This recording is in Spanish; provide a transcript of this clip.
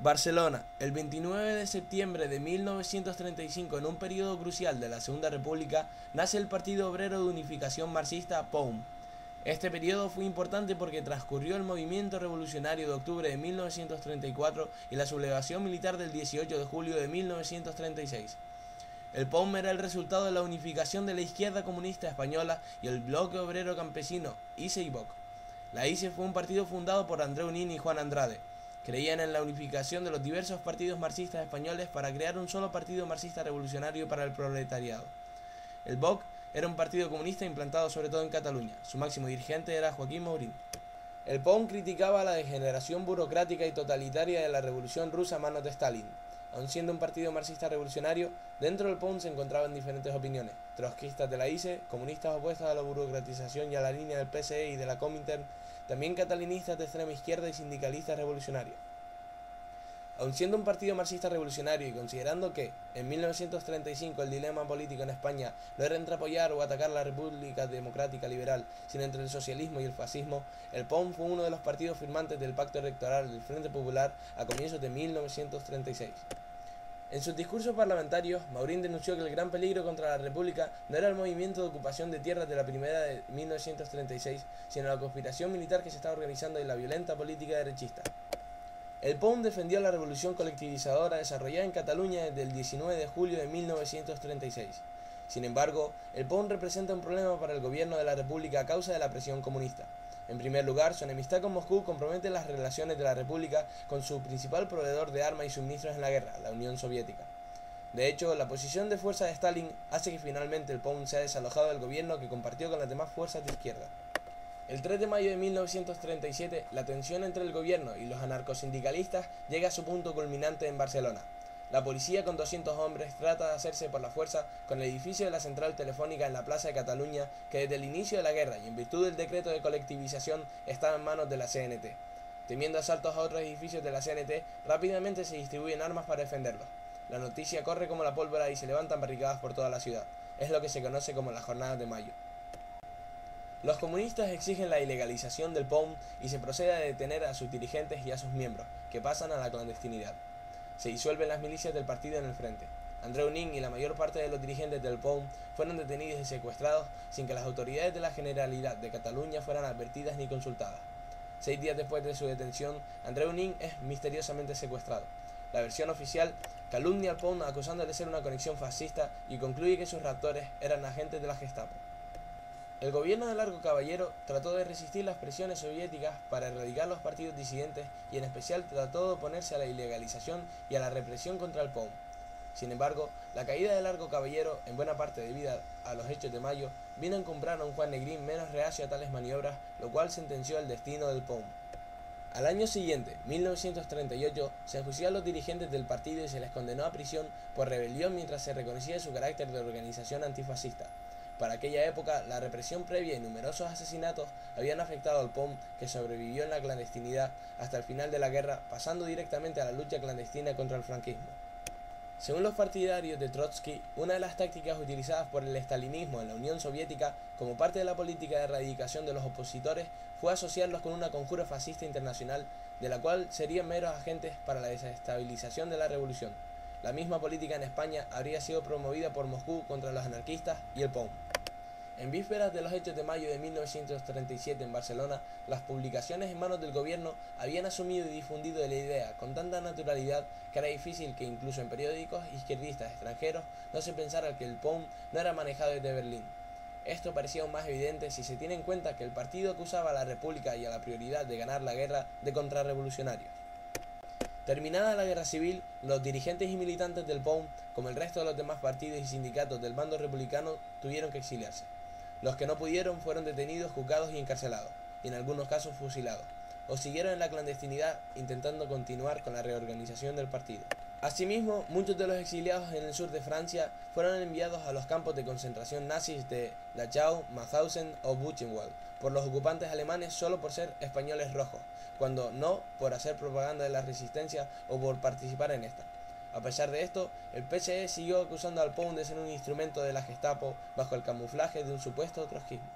Barcelona, el 29 de septiembre de 1935, en un periodo crucial de la Segunda República, nace el Partido Obrero de Unificación Marxista POUM. Este periodo fue importante porque transcurrió el movimiento revolucionario de octubre de 1934 y la sublevación militar del 18 de julio de 1936. El POUM era el resultado de la unificación de la izquierda comunista española y el bloque obrero campesino, ICE y BOC. La ICE fue un partido fundado por Andreu Nin y Juan Andrade. Creían en la unificación de los diversos partidos marxistas españoles para crear un solo partido marxista revolucionario para el proletariado. El BOC era un partido comunista implantado sobre todo en Cataluña. Su máximo dirigente era Joaquín Maurín. El POUM criticaba la degeneración burocrática y totalitaria de la revolución rusa a manos de Stalin. Aun siendo un partido marxista revolucionario, dentro del POUM se encontraban diferentes opiniones: trotskistas de la ICE, comunistas opuestos a la burocratización y a la línea del PSE y de la Comintern, también catalanistas de extrema izquierda y sindicalistas revolucionarios. Aun siendo un partido marxista revolucionario y considerando que, en 1935, el dilema político en España no era entre apoyar o atacar la República Democrática Liberal, sino entre el socialismo y el fascismo, el POUM fue uno de los partidos firmantes del pacto electoral del Frente Popular a comienzos de 1936. En sus discursos parlamentarios, Maurín denunció que el gran peligro contra la República no era el movimiento de ocupación de tierras de la primavera de 1936, sino la conspiración militar que se estaba organizando y la violenta política derechista. El POUM defendió la revolución colectivizadora desarrollada en Cataluña desde el 19 de julio de 1936. Sin embargo, el POUM representa un problema para el gobierno de la República a causa de la presión comunista. En primer lugar, su enemistad con Moscú compromete las relaciones de la República con su principal proveedor de armas y suministros en la guerra, la Unión Soviética. De hecho, la posición de fuerza de Stalin hace que finalmente el POUM sea desalojado del gobierno que compartió con las demás fuerzas de izquierda. El 3 de mayo de 1937, la tensión entre el gobierno y los anarcosindicalistas llega a su punto culminante en Barcelona. La policía con 200 hombres trata de hacerse por la fuerza con el edificio de la central telefónica en la Plaza de Cataluña, que desde el inicio de la guerra y en virtud del decreto de colectivización estaba en manos de la CNT. Temiendo asaltos a otros edificios de la CNT, rápidamente se distribuyen armas para defenderlos. La noticia corre como la pólvora y se levantan barricadas por toda la ciudad. Es lo que se conoce como las Jornadas de Mayo. Los comunistas exigen la ilegalización del POUM y se procede a detener a sus dirigentes y a sus miembros, que pasan a la clandestinidad. Se disuelven las milicias del partido en el frente. Andreu Nin y la mayor parte de los dirigentes del POUM fueron detenidos y secuestrados sin que las autoridades de la Generalidad de Cataluña fueran advertidas ni consultadas. 6 días después de su detención, Andreu Nin es misteriosamente secuestrado. La versión oficial calumnia al POUM acusándole de ser una conexión fascista y concluye que sus raptores eran agentes de la Gestapo. El gobierno de Largo Caballero trató de resistir las presiones soviéticas para erradicar los partidos disidentes y en especial trató de oponerse a la ilegalización y a la represión contra el POUM. Sin embargo, la caída de Largo Caballero, en buena parte debida a los hechos de mayo, vino a encumbrar a un Juan Negrín menos reacio a tales maniobras, lo cual sentenció el destino del POUM. Al año siguiente, 1938, se enjuició a los dirigentes del partido y se les condenó a prisión por rebelión mientras se reconocía su carácter de organización antifascista. Para aquella época, la represión previa y numerosos asesinatos habían afectado al POUM, que sobrevivió en la clandestinidad hasta el final de la guerra, pasando directamente a la lucha clandestina contra el franquismo. Según los partidarios de Trotsky, una de las tácticas utilizadas por el estalinismo en la Unión Soviética como parte de la política de erradicación de los opositores fue asociarlos con una conjura fascista internacional, de la cual serían meros agentes para la desestabilización de la revolución. La misma política en España habría sido promovida por Moscú contra los anarquistas y el POUM. En vísperas de los hechos de mayo de 1937 en Barcelona, las publicaciones en manos del gobierno habían asumido y difundido la idea con tanta naturalidad que era difícil que incluso en periódicos izquierdistas extranjeros no se pensara que el POUM no era manejado desde Berlín. Esto parecía aún más evidente si se tiene en cuenta que el partido acusaba a la República y a la prioridad de ganar la guerra de contrarrevolucionarios. Terminada la guerra civil, los dirigentes y militantes del POUM, como el resto de los demás partidos y sindicatos del bando republicano, tuvieron que exiliarse. Los que no pudieron fueron detenidos, juzgados y encarcelados, y en algunos casos fusilados, o siguieron en la clandestinidad intentando continuar con la reorganización del partido. Asimismo, muchos de los exiliados en el sur de Francia fueron enviados a los campos de concentración nazis de Dachau, Mauthausen o Buchenwald por los ocupantes alemanes solo por ser españoles rojos, cuando no por hacer propaganda de la resistencia o por participar en esta. A pesar de esto, el PSE siguió acusando al POUM de ser un instrumento de la Gestapo bajo el camuflaje de un supuesto trotskismo.